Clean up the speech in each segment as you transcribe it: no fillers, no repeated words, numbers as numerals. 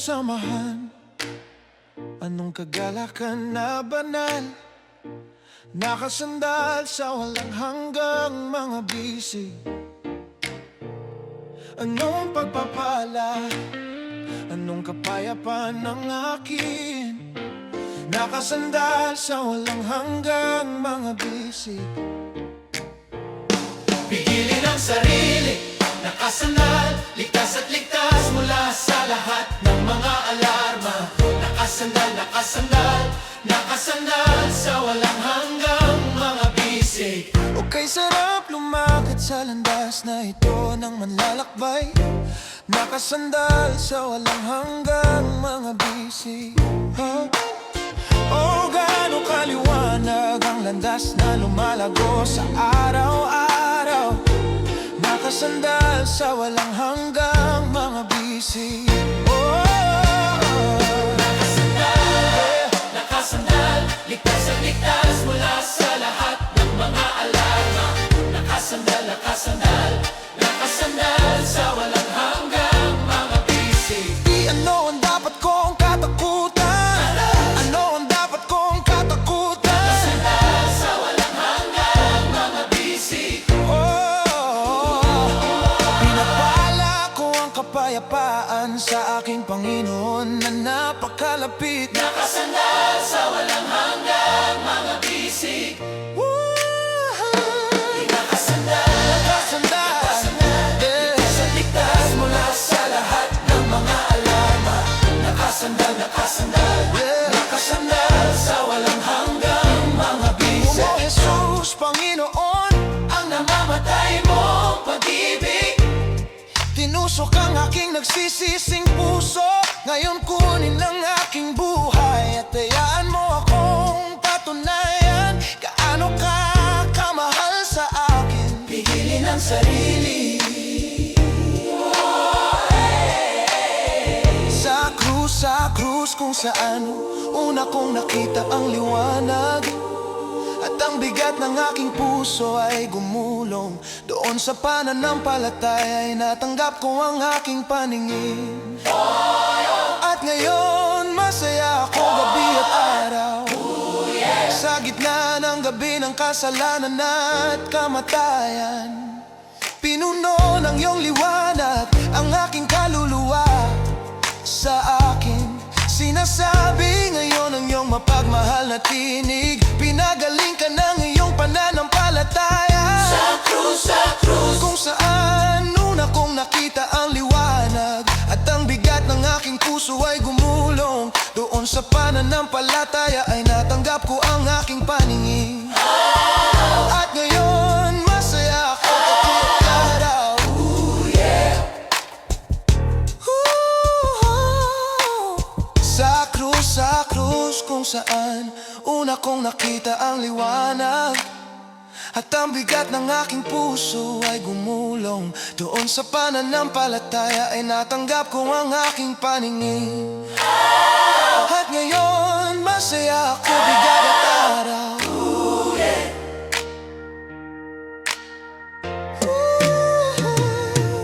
samahan? Anong kagalakan na banal? Nakasandal sa walang hanggang mga bisig. Anong pagpapala? Anong kapayapaan ng akin? Nakasandal sa walang hanggang mga bisig. Pigilin ang sarili, nakasandal, ligtas at ligtas mula sa lahat ng mga alarma. Nakasandal, nakasandal, nakasandal sa walang hanggang mga bisig. O kay sarap lumakad sa landas na ito ng manlalakbay. Nakasandal sa walang hanggang mga bisig. O gaano kaliwanag ang landas na lumalago sa araw-araw. Nakasandal sa walang hanggang mga bisig. Nakasandal, nakasandal, ligtas at ligtas mula sa lahat ng mga alarma. Nakasandal, nakasandal, nakasandal sa walang hanggang mga bisig. Di ano ang dapat kong katakutan? Ano ang dapat kong katakutan? Nakasandal sa walang hanggang mga bisig. Pinapala ko ang kapayapaan sa aking Panginoon na napakalapit. Nakasandal sa walang hanggang mga bisig. Nakasandal, Nakasandal, ligtas at ligtas mula sa lahat ng mga alarma. Nakasandal, nakasandal, nakasandal sa walang hanggang mga bisig. O Jesus, Panginoon, Ang namamatay mong pag-ibig, tinusok ang aking nagsisising puso. Ngayon kunin ang aking buhay at hayaan mo akong patunayan gaano ka kamahal sa akin. pigilin ang sarili. Sa krus kung saan una kong nakita ang liwanag. At ang bigat ng aking puso ay gumulong. Doon sa pananampalataya ay natanggap ko ang aking paningin. At ngayon masaya ako gabi at araw. Sa gitna ng gabi ng kasalanan at kamatayan, pinuno ng iyong liwanag ang aking kaluluwa. Sa akin sinasabi ngayon ang iyong mapagmahal na tinig. Pinagaling ka ng iyong pananampalataya. Sa krus, Kung saan una kong nakita ang liwanag at ang bigat ng aking puso ay gumulong. Doon sa pananampalataya ay natanggap ko ang aking paningin. At ngayon masaya ako gabi at araw. Sa krus kung saan una kong nakita ang liwanag at ang bigat ng aking puso ay gumulong. Doon sa pananampalataya ay natanggap ko ang aking paningin. At ngayon masaya ako bigat at araw.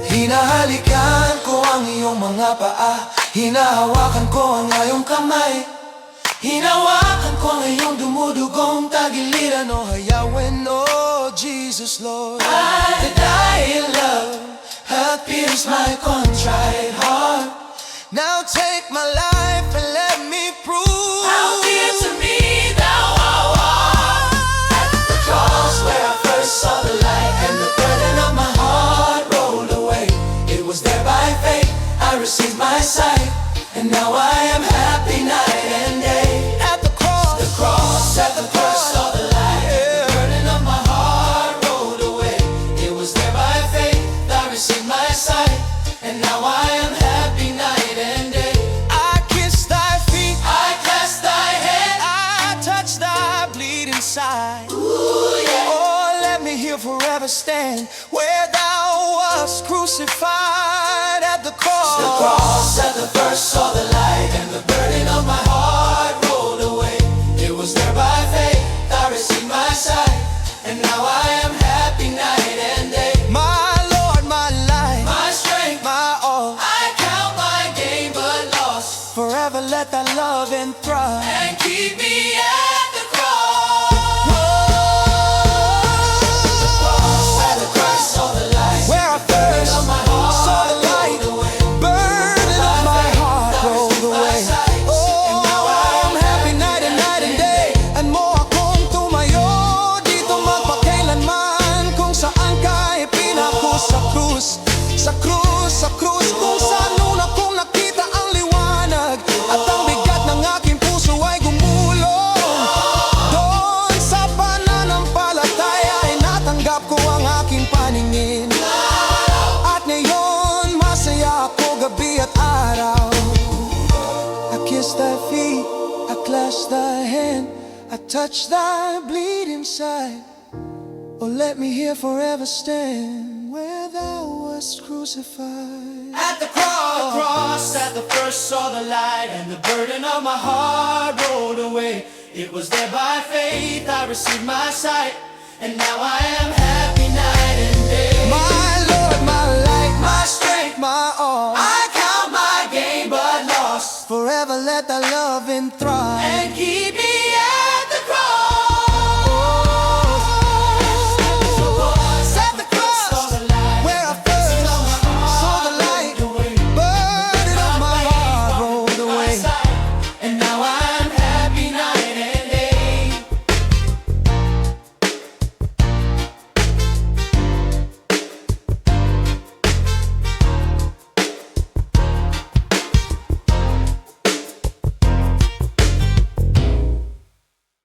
Hinahalikan ko ang iyong mga paa. Hinahawakan ko ang iyong kamay. Hinawakan ko ang iyong dumudugong tagiliran. O hayawin, oh Jesus Lord, I die in love. that pierced my contrite heart. Now take my life and let me prove How dear to me thou art. At the cross where I first saw the light and the burden of my heart rolled away. It was there by faith I received my sight, and now I am happy night and day. at the cross. The cross at the first saw the light and the burden of my heart rolled away. It was there by faith I received my sight, and now I am happy night and day. I kiss thy feet, I cast thy head. I touch thy bleeding side. Ooh, yeah. Oh, let me here forever stand where thou wast crucified at the cross. The cross at the first saw the light and the burden of my heart rolled away. It was there by faith I received my sight, and now I am happy night and day. My Lord, my life, My strength, my all. I count my gain but lost. let thy love enthrall. and keep me at the cross. At the cross saw the light, Where I first of my heart saw the light, burden of my heart rolled away. Oh, I'm happy night and day. And mo akong tumayo dito magpakailanman, kung saan ka ipinako sa krus, sa krus, sa krus, kung saan una kong nakita ang liwanag at ang bigat ng aking puso ay gumulong. Doon sa pananampalataya ay natanggap ko ang aking paningin, at ngayon masaya ako gabi at araw. I kiss thy feet, I clasp thy hand, I touch thy bleeding side. Oh, let me here forever stand where thou wast crucified. At the cross, at the first saw the light, and the burden of my heart rolled away. It was there by faith I received my sight, and now I am happy